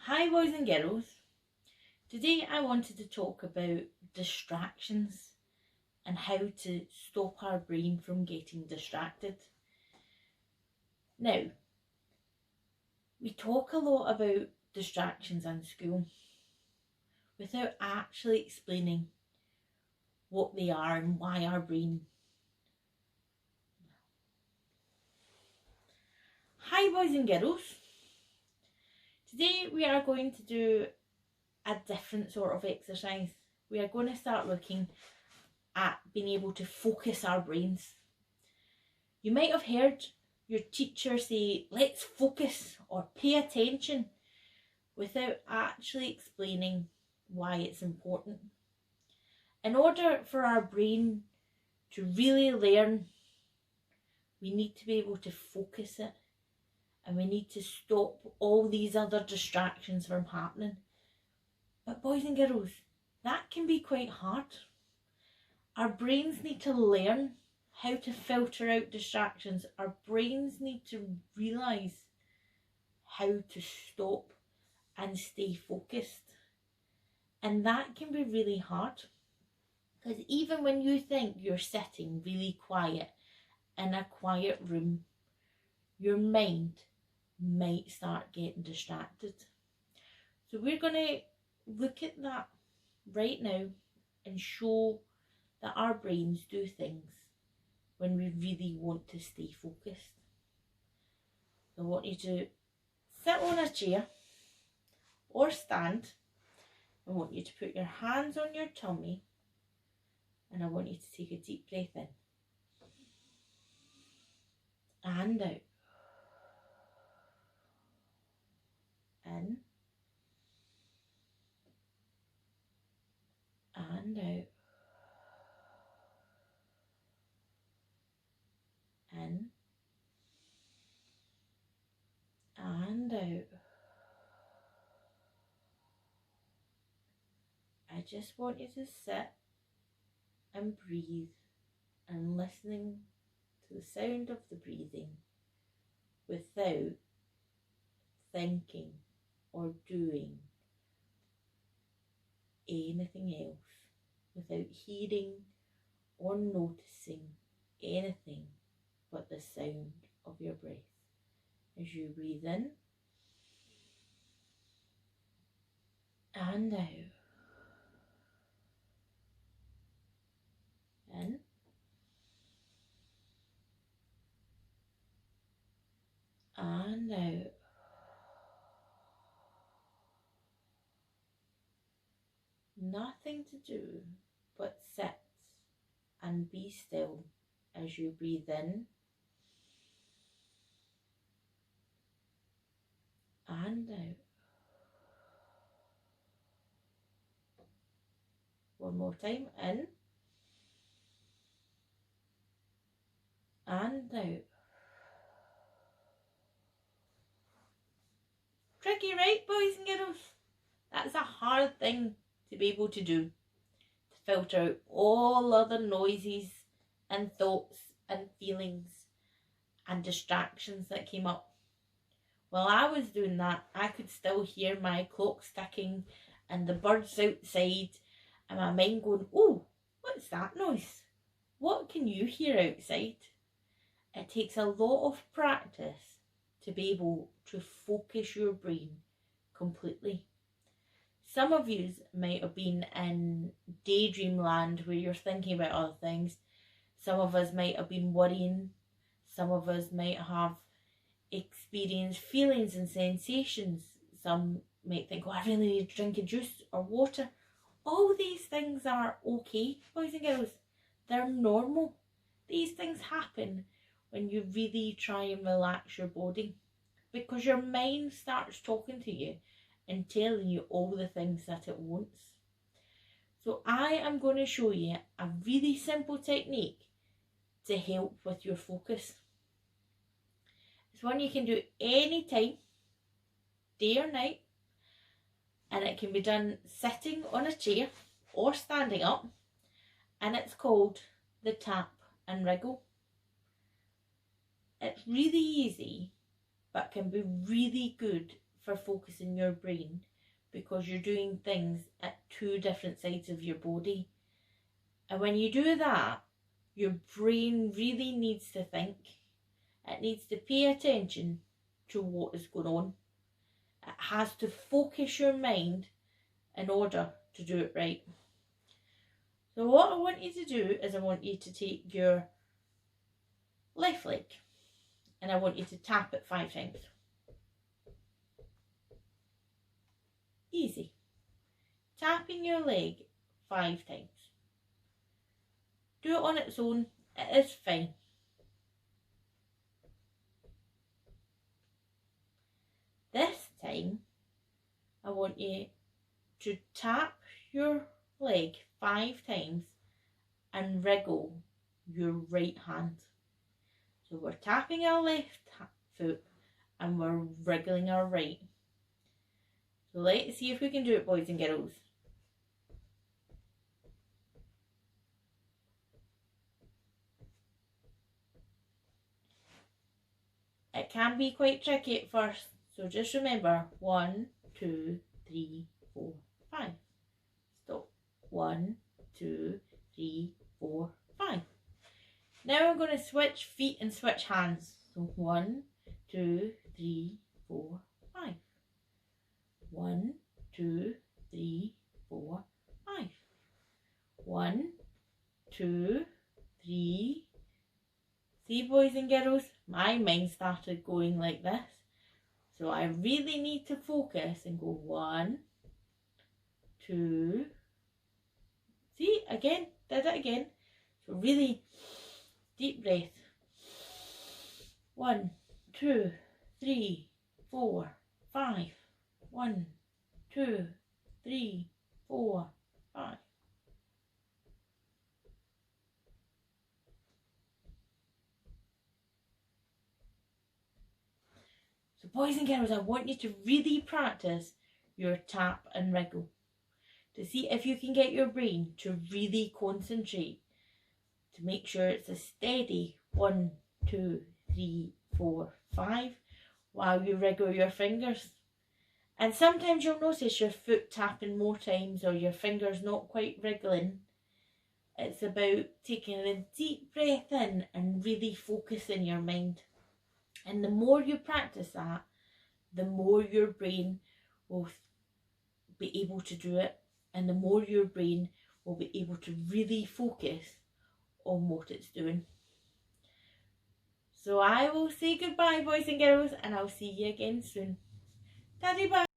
Hi boys and girls, today I wanted to talk about distractions and how to stop our brain from getting distracted. Now, we talk a lot about distractions in school without actually explaining what they are and why our brain. Hi boys and girls, today we are going to do a different sort of exercise. We are going to start looking at being able to focus our brains. You might have heard your teacher say, let's focus or pay attention, without actually explaining why it's important. In order for our brain to really learn, we need to be able to focus it, and we need to stop all these other distractions from happening. But boys and girls, that can be quite hard. Our brains need to learn how to filter out distractions. Our brains need to realise how to stop and stay focused. And that can be really hard, because even when you think you're sitting really quiet in a quiet room, your mind might start getting distracted. So we're going to look at that right now and show that our brains do things when we really want to stay focused. I want you to sit on a chair or stand. I want you to put your hands on your tummy, and I want you to take a deep breath in and out. In and out. In and out. I just want you to sit and breathe and listening to the sound of the breathing without thinking or doing anything else, without hearing or noticing anything but the sound of your breath. As you breathe in and out. In and out. Nothing to do but sit and be still as you breathe in and out. One more time. In and out. Tricky, right, boys and girls? That's a hard thing to be able to do, to filter out all other noises and thoughts and feelings and distractions that came up. While I was doing that, I could still hear my clock ticking and the birds outside, and my mind going, oh, what's that noise? What can you hear outside? It takes a lot of practice to be able to focus your brain completely. Some of you might have been in daydream land where you're thinking about other things. Some of us might have been worrying. Some of us might have experienced feelings and sensations. Some might think, oh, I really need to drink a juice or water. All these things are okay, boys and girls. They're normal. These things happen when you really try and relax your body, because your mind starts talking to you and telling you all the things that it wants. So I am going to show you a really simple technique to help with your focus. It's one you can do anytime, day or night, and it can be done sitting on a chair or standing up, and it's called the tap and wriggle. It's really easy, but can be really good for focusing your brain because you're doing things at two different sides of your body. And when you do that, your brain really needs to think. It needs to pay attention to what is going on. It has to focus your mind in order to do it right. So what I want you to do is I want you to take your left leg and I want you to tap it 5 times. Easy. Tapping your leg 5 times. Do it on its own, it is fine. This time, I want you to tap your leg 5 times and wriggle your right hand. So we're tapping our left foot and we're wriggling our right. So let's see if we can do it, boys and girls. It can be quite tricky at first, so just remember 1, 2, 3, 4, 5. Stop. 1, 2, 3, 4, 5. Now I'm going to switch feet and switch hands. So 1, 2, 3, 4, 5. 1, 2, 3, 4, 5. 1, 2, 3. See, boys and girls, my mind started going like this. So I really need to focus and go 1, 2. See, again, did it again. So really deep breath. 1, 2, 3, 4, 5. 1, 2, 3, 4, 5. So boys and girls, I want you to really practice your tap and wriggle to see if you can get your brain to really concentrate, to make sure it's a steady 1, 2, 3, 4, 5 while you wriggle your fingers. And sometimes you'll notice your foot tapping more times or your fingers not quite wriggling. It's about taking a deep breath in and really focusing your mind. And the more you practice that, the more your brain will be able to do it, and the more your brain will be able to really focus on what it's doing. So I will say goodbye, boys and girls, and I'll see you again soon. Daddy, bye.